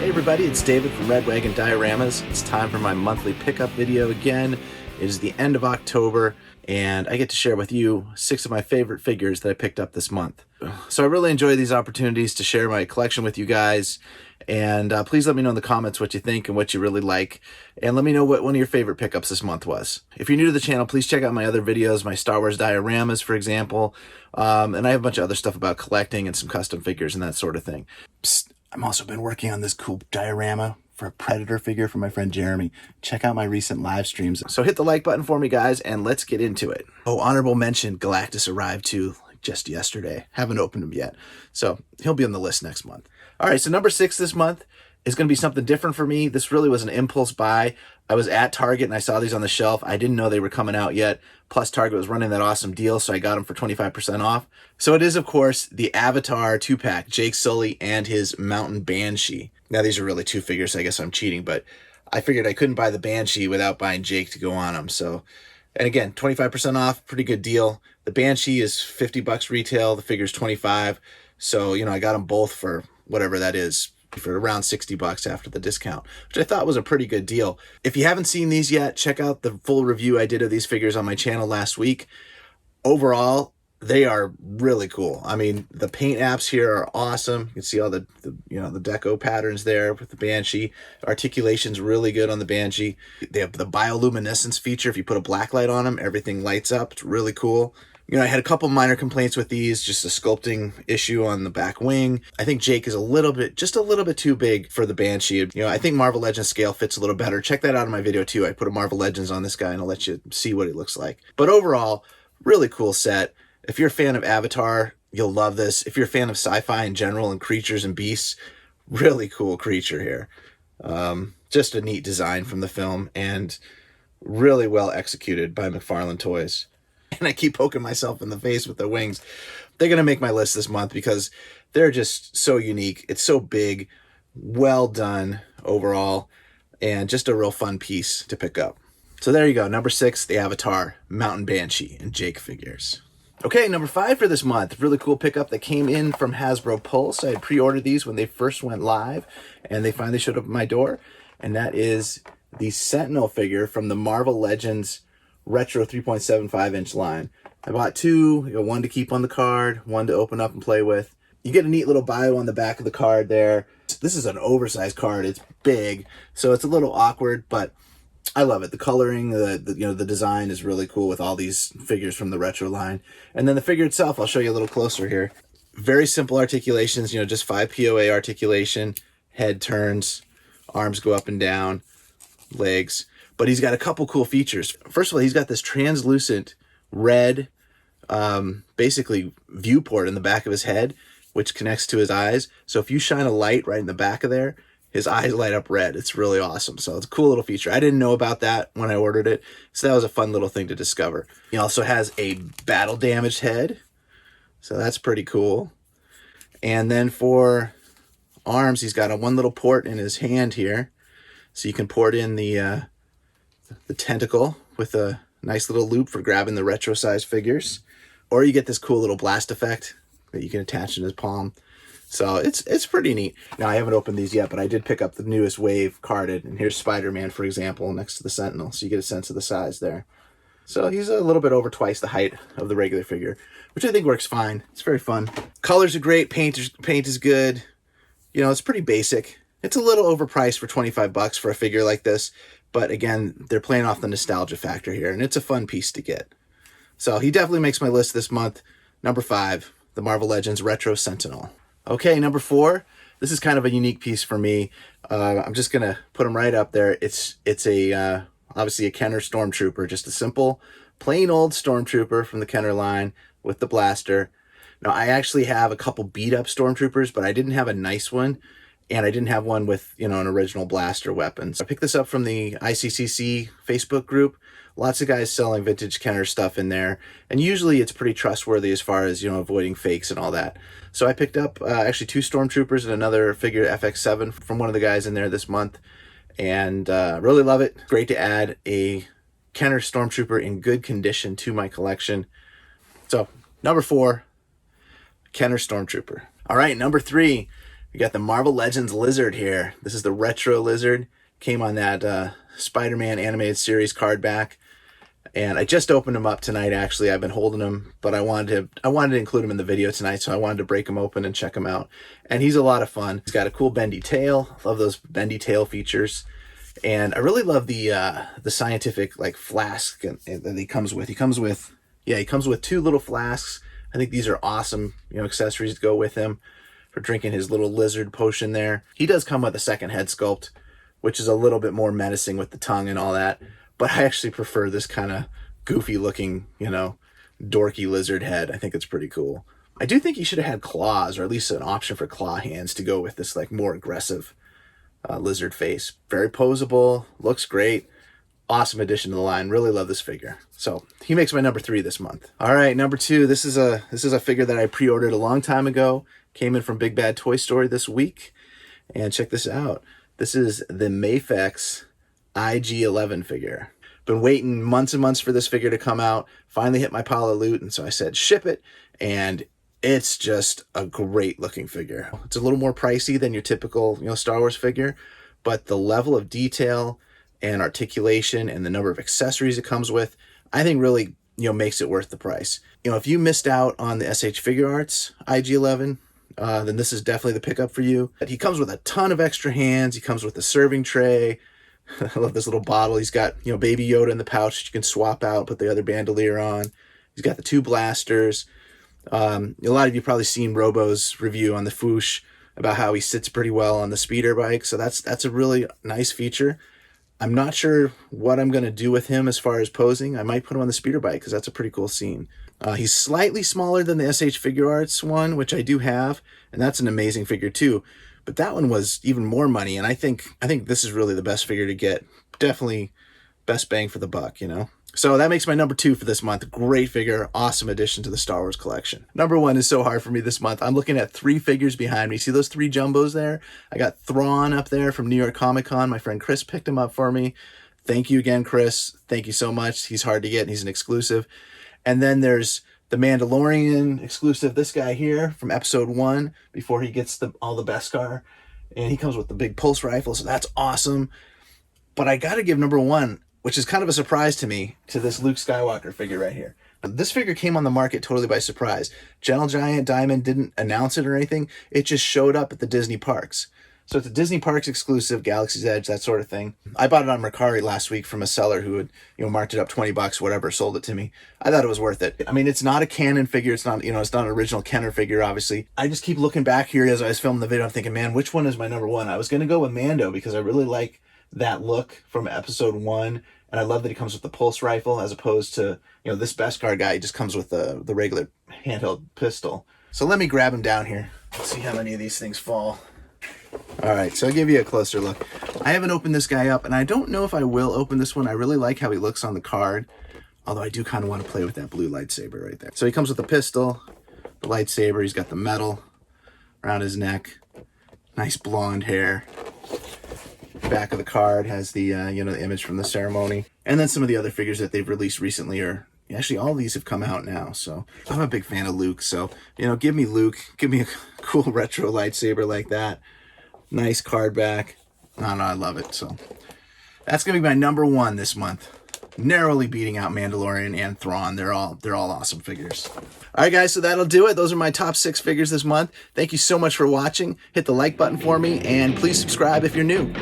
Hey everybody, it's David from Red Wagon Dioramas. It's time for my monthly pickup video again. It is the end of October, and I get to share with you 6 of my favorite figures that I picked up this month. So I really enjoy these opportunities to share my collection with you guys, and please let me know in the comments what you think and what you really like, and let me know what one of your favorite pickups this month was. If you're new to the channel, please check out my other videos, my Star Wars dioramas, for example, and I have a bunch of other stuff about collecting and some custom figures and that sort of thing. Psst. I've also been working on this cool diorama for a Predator figure for my friend Jeremy. Check out my recent live streams. So hit the like button for me, guys, and let's get into it. Oh, honorable mention, Galactus arrived too just yesterday. Haven't opened him yet, so he'll be on the list next month. All right, so number 6 this month is going to be something different for me. This really was an impulse buy. I was at Target and I saw these on the shelf. I didn't know they were coming out yet. Plus Target was running that awesome deal, so I got them for 25% off. So it is, of course, the Avatar 2-pack, Jake Sully and his Mountain Banshee. Now these are really 2 figures, so I guess I'm cheating, but I figured I couldn't buy the Banshee without buying Jake to go on them. So, and again, 25% off, pretty good deal. The Banshee is $50 retail, the figure's 25. So, you know, I got them both for whatever that is, for around $60 after the discount, which I thought was a pretty good deal. If you haven't seen these yet, check out the full review I did of these figures on my channel last week. Overall, they are really cool. I mean, the paint apps here are awesome. You can see all the deco patterns there with the Banshee. Articulation's really good on the Banshee. They have the bioluminescence feature. If you put a black light on them, everything lights up. It's really cool. You know, I had a couple minor complaints with these, just a sculpting issue on the back wing. I think Jake is just a little bit too big for the Banshee. You know, I think Marvel Legends scale fits a little better. Check that out in my video too. I put a Marvel Legends on this guy and I'll let you see what it looks like. But overall, really cool set. If you're a fan of Avatar, you'll love this. If you're a fan of sci-fi in general and creatures and beasts, really cool creature here. Just a neat design from the film and really well executed by McFarlane Toys. And I keep poking myself in the face with the wings. They're going to make my list this month because they're just so unique. It's so big, well done overall, and just a real fun piece to pick up. So there you go. Number 6, the Avatar, Mountain Banshee, and Jake figures. Okay, number 5 for this month. Really cool pickup that came in from Hasbro Pulse. I had pre-ordered these when they first went live, and they finally showed up at my door. And that is the Sentinel figure from the Marvel Legends Retro 3.75-inch line. I bought 2, one to keep on the card, one to open up and play with. You get a neat little bio on the back of the card there. This is an oversized card. It's big, so it's a little awkward, but I love it. The coloring, the design is really cool with all these figures from the Retro line. And then the figure itself, I'll show you a little closer here. Very simple articulations, just 5 POA articulation, head turns, arms go up and down, legs. But he's got a couple cool features. First of all, he's got this translucent red, basically viewport in the back of his head, which connects to his eyes. So if you shine a light right in the back of there, his eyes light up red. It's really awesome. So it's a cool little feature. I didn't know about that when I ordered it, so that was a fun little thing to discover. He also has a battle damaged head, so that's pretty cool. And then for arms, he's got one little port in his hand here, so you can port in the tentacle with a nice little loop for grabbing the retro size figures, or you get this cool little blast effect that you can attach in his palm. So it's pretty neat. Now I haven't opened these yet, but I did pick up the newest wave carded, and here's Spider-Man, for example, next to the Sentinel, so you get a sense of the size there. So he's a little bit over twice the height of the regular figure, which I think works fine. It's very fun. Colors are great, paint is good. It's pretty basic. It's a little overpriced for 25 bucks for a figure like this, but again, they're playing off the nostalgia factor here, and it's a fun piece to get. So he definitely makes my list this month. Number 5, the Marvel Legends Retro Sentinel. Okay, number 4. This is kind of a unique piece for me. I'm just gonna put him right up there. It's obviously a Kenner Stormtrooper, just a simple, plain old Stormtrooper from the Kenner line with the blaster. Now I actually have a couple beat up Stormtroopers, but I didn't have a nice one. And I didn't have one with, an original blaster weapon. So I picked this up from the ICCC Facebook group. Lots of guys selling vintage Kenner stuff in there. And usually it's pretty trustworthy as far as, avoiding fakes and all that. So I picked up actually 2 Stormtroopers and another figure FX7 from one of the guys in there this month. And really love it. Great to add a Kenner Stormtrooper in good condition to my collection. So number 4, Kenner Stormtrooper. All right, number 3. We got the Marvel Legends Lizard here. This is the retro Lizard. Came on that Spider-Man animated series card back. And I just opened him up tonight, actually. I've been holding him, but I wanted to include him in the video tonight, so I wanted to break him open and check him out. And he's a lot of fun. He's got a cool bendy tail. I love those bendy tail features. And I really love the scientific like flask that he comes with. He comes with 2 little flasks. I think these are awesome, accessories to go with him for drinking his little lizard potion there. He does come with a second head sculpt, which is a little bit more menacing with the tongue and all that. But I actually prefer this kind of goofy looking, dorky lizard head. I think it's pretty cool. I do think he should have had claws, or at least an option for claw hands to go with this like more aggressive lizard face. Very posable, looks great. Awesome addition to the line. Really love this figure. So he makes my number 3 this month. All right, number 2. This is a figure that I pre-ordered a long time ago. Came in from Big Bad Toy Story this week. And check this out. This is the Mafex IG-11 figure. Been waiting months and months for this figure to come out. Finally hit my pile of loot, and so I said ship it. And it's just a great looking figure. It's a little more pricey than your typical, Star Wars figure, but the level of detail and articulation and the number of accessories it comes with, I think really, makes it worth the price. If you missed out on the SH Figure Arts IG-11, then this is definitely the pickup for you. He comes with a ton of extra hands. He comes with a serving tray. I love this little bottle. He's got, Baby Yoda in the pouch that you can swap out, put the other bandolier on. He's got the 2 blasters. A lot of you probably seen Robo's review on the Foosh about how he sits pretty well on the speeder bike. So that's a really nice feature. I'm not sure what I'm going to do with him as far as posing. I might put him on the speeder bike because that's a pretty cool scene. He's slightly smaller than the SH Figure Arts one, which I do have, and that's an amazing figure too. But that one was even more money, and I think this is really the best figure to get. Definitely best bang for the buck, So that makes my number 2 for this month. Great figure, awesome addition to the Star Wars collection. Number 1 is so hard for me this month. I'm looking at 3 figures behind me. See those 3 jumbos there? I got Thrawn up there from New York Comic Con. My friend Chris picked him up for me. Thank you again, Chris. Thank you so much. He's hard to get, and he's an exclusive. And then there's the Mandalorian exclusive, this guy here from episode 1, before he gets all the Beskar. And he comes with the big pulse rifle, so that's awesome. But I got to give number 1, which is kind of a surprise to me, to this Luke Skywalker figure right here. This figure came on the market totally by surprise. Gentle Giant Diamond didn't announce it or anything. It just showed up at the Disney parks. So it's a Disney Parks exclusive, Galaxy's Edge, that sort of thing. I bought it on Mercari last week from a seller who had, marked it up $20, whatever, sold it to me. I thought it was worth it. I mean, it's not a canon figure. It's not, it's not an original Kenner figure, obviously. I just keep looking back here as I was filming the video. I'm thinking, man, which one is my number 1? I was going to go with Mando because I really like that look from episode 1. And I love that he comes with the pulse rifle as opposed to, this Beskar guy. He just comes with the regular handheld pistol. So let me grab him down here. Let's see how many of these things fall. All right, so I'll give you a closer look. I haven't opened this guy up, and I don't know if I will open this one. I really like how he looks on the card, although I do kind of want to play with that blue lightsaber right there. So he comes with the pistol, the lightsaber. He's got the metal around his neck. Nice blonde hair. Back of the card has the, the image from the ceremony. And then some of the other figures that they've released recently are, actually all of these have come out now. So I'm a big fan of Luke. So, give me Luke. Give me a cool retro lightsaber like that. Nice card back. No, I love it. So that's going to be my number 1 this month. Narrowly beating out Mandalorian and Thrawn. They're all awesome figures. All right, guys, so that'll do it. Those are my top 6 figures this month. Thank you so much for watching. Hit the like button for me, and please subscribe if you're new.